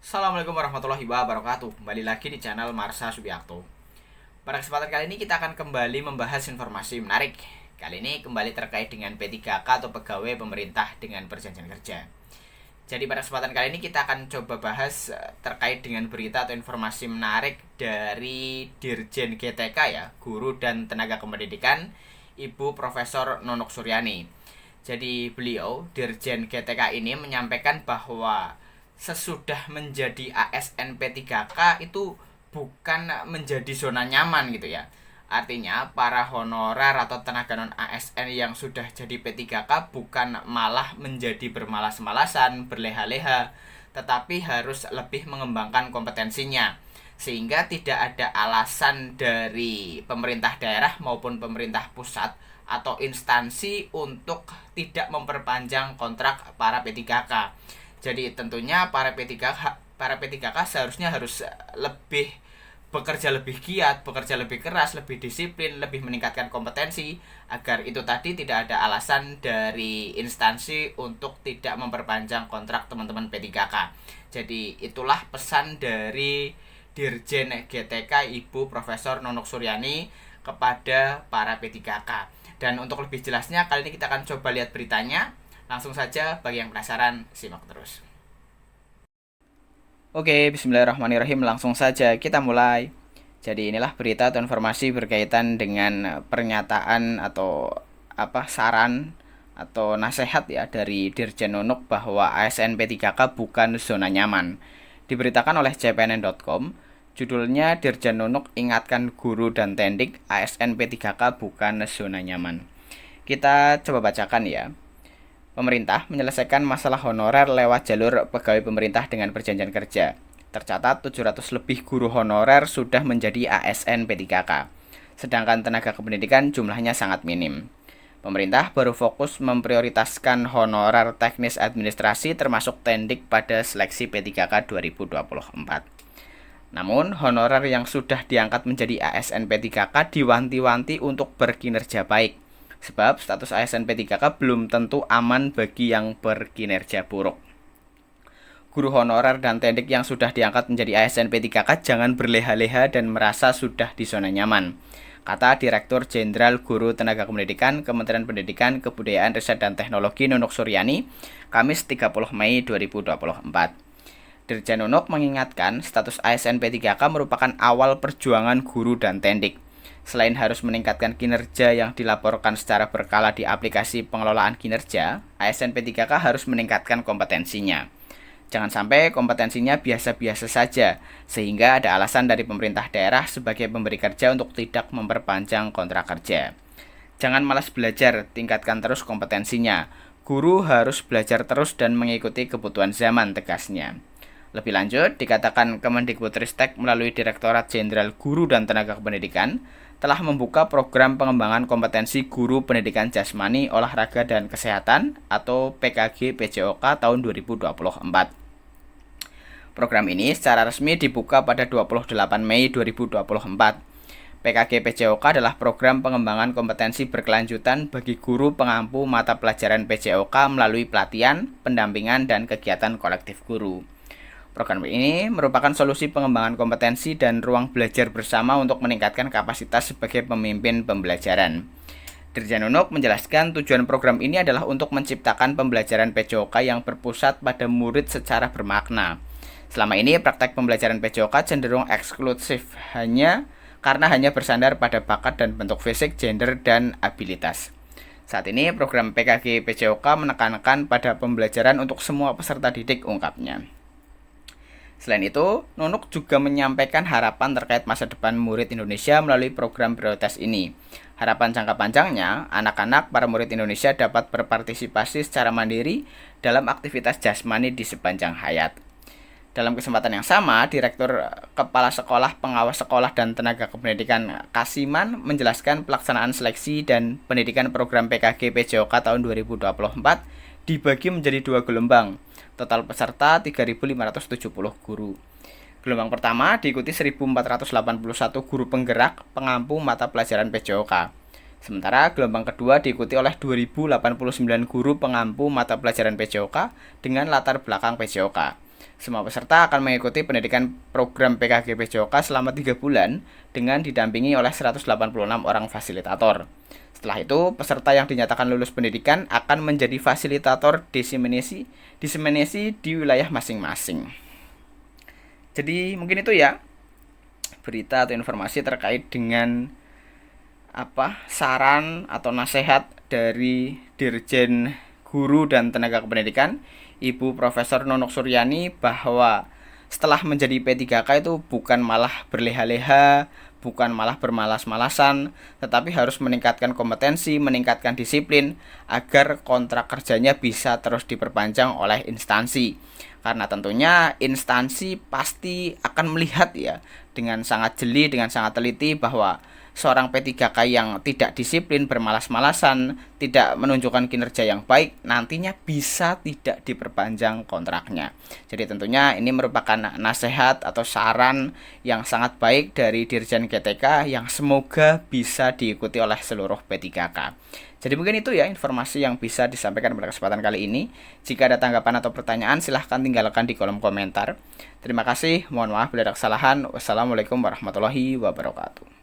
Assalamualaikum warahmatullahi wabarakatuh. Kembali lagi di channel Marsha Subiakto. Pada kesempatan kali ini kita akan kembali membahas informasi menarik. Kali ini kembali terkait dengan P3K atau pegawai pemerintah dengan perjanjian kerja. Jadi pada kesempatan kali ini kita akan coba bahas terkait dengan berita atau informasi menarik dari Dirjen GTK ya, Guru dan Tenaga Kependidikan, Ibu Profesor Nunuk Suryani. Jadi beliau, Dirjen GTK ini menyampaikan bahwa sesudah menjadi ASN P3K itu bukan menjadi zona nyaman gitu ya. Artinya para honorer atau tenaga non ASN yang sudah jadi P3K bukan malah menjadi bermalas-malasan, berleha-leha, tetapi harus lebih mengembangkan kompetensinya. Sehingga tidak ada alasan dari pemerintah daerah maupun pemerintah pusat atau instansi untuk tidak memperpanjang kontrak para P3K. Jadi tentunya para P3K seharusnya harus lebih bekerja lebih giat, bekerja lebih keras, lebih disiplin, lebih meningkatkan kompetensi agar itu tadi tidak ada alasan dari instansi untuk tidak memperpanjang kontrak teman-teman P3K. Jadi itulah pesan dari Dirjen GTK Ibu Profesor Nunuk Suryani kepada para P3K. Dan untuk lebih jelasnya kali ini kita akan coba lihat beritanya. Langsung saja, bagi yang penasaran, simak terus. Oke, bismillahirrahmanirrahim. Langsung saja kita mulai. Jadi inilah berita atau informasi berkaitan dengan pernyataan atau saran atau nasihat ya dari Dirjen Nunuk bahwa ASN P3K bukan zona nyaman. Diberitakan oleh cpnn.com, judulnya Dirjen Nunuk ingatkan guru dan tendik ASN P3K bukan zona nyaman. Kita coba bacakan ya. Pemerintah menyelesaikan masalah honorer lewat jalur pegawai pemerintah dengan perjanjian kerja. Tercatat 700 lebih guru honorer sudah menjadi ASN P3K. Sedangkan tenaga kependidikan jumlahnya sangat minim. Pemerintah baru fokus memprioritaskan honorer teknis administrasi termasuk tendik pada seleksi P3K 2024. Namun, honorer yang sudah diangkat menjadi ASN P3K diwanti-wanti untuk berkinerja baik. Sebab status ASN P3K belum tentu aman bagi yang berkinerja buruk. Guru honorer dan tendik yang sudah diangkat menjadi ASN P3K jangan berleha-leha dan merasa sudah di zona nyaman, kata Direktur Jenderal Guru Tenaga Kependidikan Kementerian Pendidikan, Kebudayaan, Riset dan Teknologi Nunuk Suryani, Kamis 30 Mei 2024. Dirjen Nunuk mengingatkan status ASN P3K merupakan awal perjuangan guru dan tendik. Selain harus meningkatkan kinerja yang dilaporkan secara berkala di aplikasi pengelolaan kinerja, ASN P3K harus meningkatkan kompetensinya. Jangan sampai kompetensinya biasa-biasa saja, sehingga ada alasan dari pemerintah daerah sebagai pemberi kerja untuk tidak memperpanjang kontrak kerja. Jangan malas belajar, tingkatkan terus kompetensinya. Guru harus belajar terus dan mengikuti kebutuhan zaman, tegasnya. Lebih lanjut, dikatakan Kemendikbudristek melalui Direktorat Jenderal Guru dan Tenaga Kependidikan telah membuka program pengembangan kompetensi guru pendidikan jasmani, olahraga, dan kesehatan atau PKG PJOK tahun 2024. Program ini secara resmi dibuka pada 28 Mei 2024. PKG PJOK adalah program pengembangan kompetensi berkelanjutan bagi guru pengampu mata pelajaran PJOK melalui pelatihan, pendampingan, dan kegiatan kolektif guru. Program ini merupakan solusi pengembangan kompetensi dan ruang belajar bersama untuk meningkatkan kapasitas sebagai pemimpin pembelajaran. Dirjen Nunuk menjelaskan tujuan program ini adalah untuk menciptakan pembelajaran PJOK yang berpusat pada murid secara bermakna. Selama ini praktek pembelajaran PJOK cenderung eksklusif karena hanya bersandar pada bakat dan bentuk fisik, gender, dan abilitas. Saat ini program PKG PJOK menekankan pada pembelajaran untuk semua peserta didik, ungkapnya. Selain itu, Nunuk juga menyampaikan harapan terkait masa depan murid Indonesia melalui program prioritas ini. Harapan jangka panjangnya, anak-anak para murid Indonesia dapat berpartisipasi secara mandiri dalam aktivitas jasmani di sepanjang hayat. Dalam kesempatan yang sama, Direktur Kepala Sekolah, Pengawas Sekolah, dan Tenaga Kependidikan Kasiman menjelaskan pelaksanaan seleksi dan pendidikan program PKG PJOK tahun 2024 dibagi menjadi 2 gelombang. Total peserta 3.570 guru. Gelombang pertama diikuti 1.481 guru penggerak pengampu mata pelajaran PJOK. Sementara gelombang kedua diikuti oleh 2.089 guru pengampu mata pelajaran PJOK dengan latar belakang PJOK. Semua peserta akan mengikuti pendidikan program PKG PJOK selama 3 bulan dengan didampingi oleh 186 orang fasilitator. Setelah itu, peserta yang dinyatakan lulus pendidikan akan menjadi fasilitator diseminasi di wilayah masing-masing. Jadi mungkin itu ya berita atau informasi terkait dengan saran atau nasihat dari Dirjen Guru dan Tenaga Kependidikan Ibu Profesor Nunuk Suryani, bahwa setelah menjadi P3K itu bukan malah berleha-leha, bukan malah bermalas-malasan, tetapi harus meningkatkan kompetensi, meningkatkan disiplin agar kontrak kerjanya bisa terus diperpanjang oleh instansi. Karena tentunya instansi pasti akan melihat ya dengan sangat jeli, dengan sangat teliti bahwa seorang P3K yang tidak disiplin, bermalas-malasan, tidak menunjukkan kinerja yang baik, nantinya bisa tidak diperpanjang kontraknya. Jadi tentunya ini merupakan nasihat atau saran yang sangat baik dari Dirjen GTK yang semoga bisa diikuti oleh seluruh P3K. Jadi mungkin itu ya informasi yang bisa disampaikan pada kesempatan kali ini. Jika ada tanggapan atau pertanyaan, silahkan tinggalkan di kolom komentar. Terima kasih, mohon maaf bila ada kesalahan. Wassalamualaikum warahmatullahi wabarakatuh.